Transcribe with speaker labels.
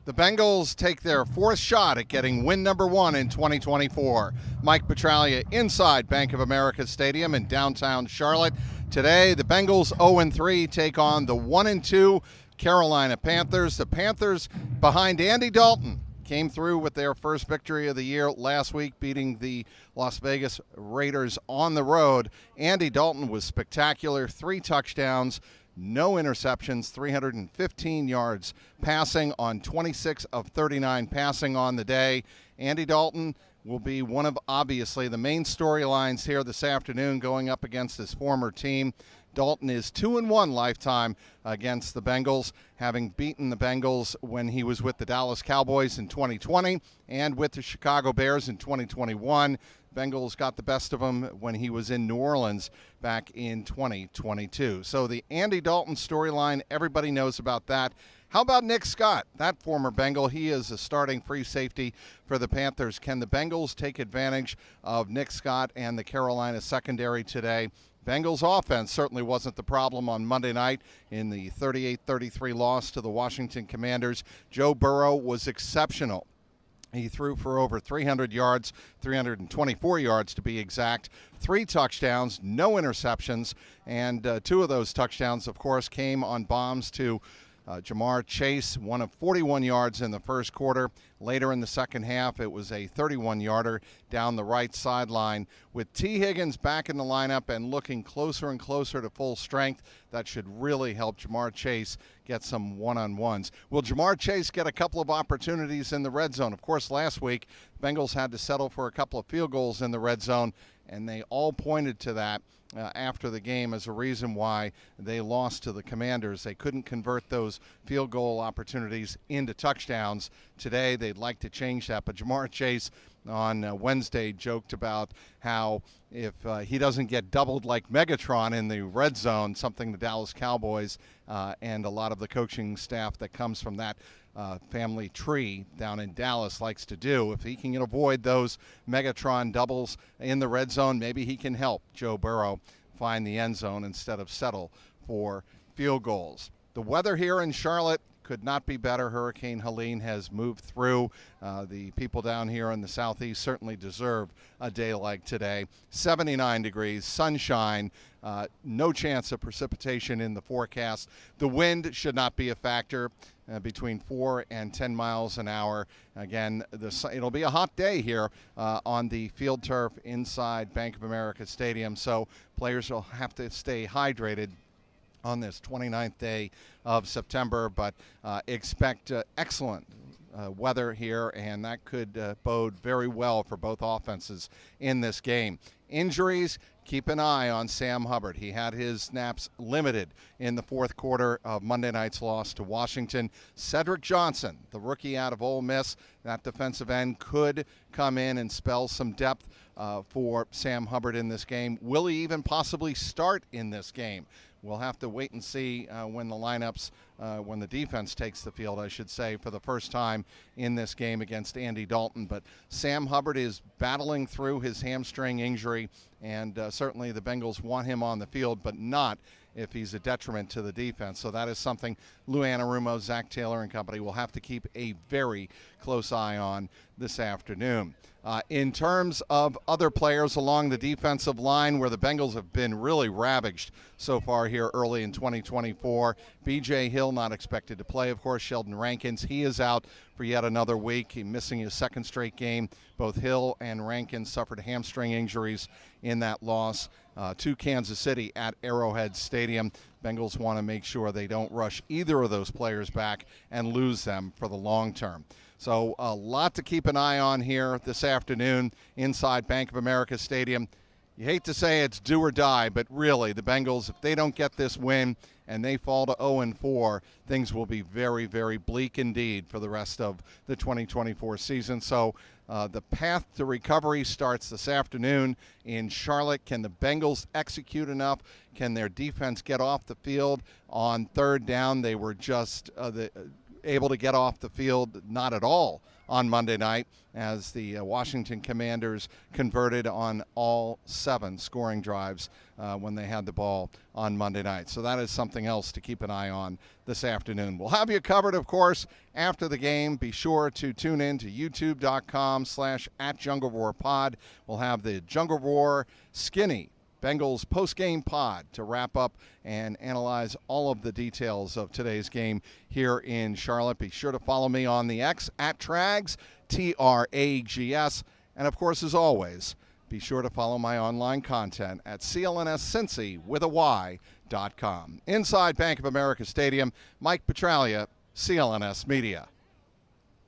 Speaker 1: The Bengals take their fourth shot at getting win number 1 in 2024. Mike Petraglia inside Bank of America Stadium in downtown Charlotte. Today, the Bengals 0-3 take on the 1-2 Carolina Panthers. The Panthers, behind Andy Dalton, came through with their first victory of the year last week, beating the Las Vegas Raiders on the road. Andy Dalton was spectacular, 3 touchdowns, no interceptions, 315 yards passing on 26 of 39 passing on the day. Andy Dalton will be one of, obviously, the main storylines here this afternoon going up against his former team. Dalton is 2-1 lifetime against the Bengals, having beaten the Bengals when he was with the Dallas Cowboys in 2020 and with the Chicago Bears in 2021. Bengals got the best of him when he was in New Orleans back in 2022. So the Andy Dalton storyline, everybody knows about that. How about Nick Scott, that former Bengal? He is a starting free safety for the Panthers. Can the Bengals take advantage of Nick Scott and the Carolina secondary today? Bengals offense certainly wasn't the problem on Monday night in the 38-33 loss to the Washington Commanders. Joe Burrow was exceptional. He threw for over 300 yards, 324 yards to be exact, 3 touchdowns, no interceptions, and 2 of those touchdowns, of course, came on bombs to Jamar Chase, one of 41 yards in the first quarter. Later in the second half, it was a 31-yarder down the right sideline. With T. Higgins back in the lineup and looking closer and closer to full strength, that should really help Jamar Chase get some one-on-ones. Will Jamar Chase get a couple of opportunities in the red zone? Of course, last week, Bengals had to settle for a couple of field goals in the red zone, and they all pointed to that after the game as a reason why they lost to the Commanders. They couldn't convert those field goal opportunities into touchdowns. Today, they'd like to change that, but Jamar Chase on Wednesday joked about how if he doesn't get doubled like Megatron in the red zone, something the Dallas Cowboys and a lot of the coaching staff that comes from that family tree down in Dallas likes to do. If he can avoid those Megatron doubles in the red zone, maybe he can help Joe Burrow find the end zone instead of settle for field goals. The weather here in Charlotte could not be better. Hurricane Helene has moved through. The people down here in the southeast certainly deserve a day like today. 79 degrees, sunshine, no chance of precipitation in the forecast. The wind should not be a factor, between 4 and 10 miles an hour. Again, it'll be a hot day here on the field turf inside Bank of America Stadium, so players will have to stay hydrated on this 29th day of September, but expect excellent weather here, and that could bode very well for both offenses in this game. Injuries, keep an eye on Sam Hubbard. He had his snaps limited in the fourth quarter of Monday night's loss to Washington. Cedric Johnson, the rookie out of Ole Miss, that defensive end, could come in and spell some depth for Sam Hubbard in this game. Will he even possibly start in this game? We'll have to wait and see when the lineups, when the defense takes the field, I should say, for the first time in this game against Andy Dalton. But Sam Hubbard is battling through his hamstring injury, and certainly the Bengals want him on the field, but not if he's a detriment to the defense. So that is something Lou Anarumo, Zach Taylor, and company will have to keep a very close eye on this afternoon. In terms of other players along the defensive line, where the Bengals have been really ravaged so far here early in 2024, B.J. Hill not expected to play. Of course, Sheldon Rankins, he is out for yet another week. He's missing his second straight game. Both Hill and Rankins suffered hamstring injuries in that loss to Kansas City at Arrowhead Stadium. Bengals want to make sure they don't rush either of those players back and lose them for the long term. So a lot to keep an eye on here this afternoon inside Bank of America Stadium. You hate to say it's do or die, but really the Bengals, if they don't get this win and they fall to 0-4, things will be very, very bleak indeed for the rest of the 2024 season. So the path to recovery starts this afternoon in Charlotte. Can the Bengals execute enough? Can their defense get off the field on third down? They were just able to get off the field, not at all, on Monday night, as the Washington Commanders converted on all 7 scoring drives when they had the ball on Monday night. So that is something else to keep an eye on this afternoon. We'll have you covered, of course, after the game. Be sure to tune in to youtube.com/@JungleRoarPod. We'll have the Jungle Roar Skinny Bengals post-game pod to wrap up and analyze all of the details of today's game here in Charlotte. Be sure to follow me on the X @Trags, TRAGS. And, of course, as always, be sure to follow my online content at CLNSCincy.com. Inside Bank of America Stadium, Mike Petraglia, CLNS Media.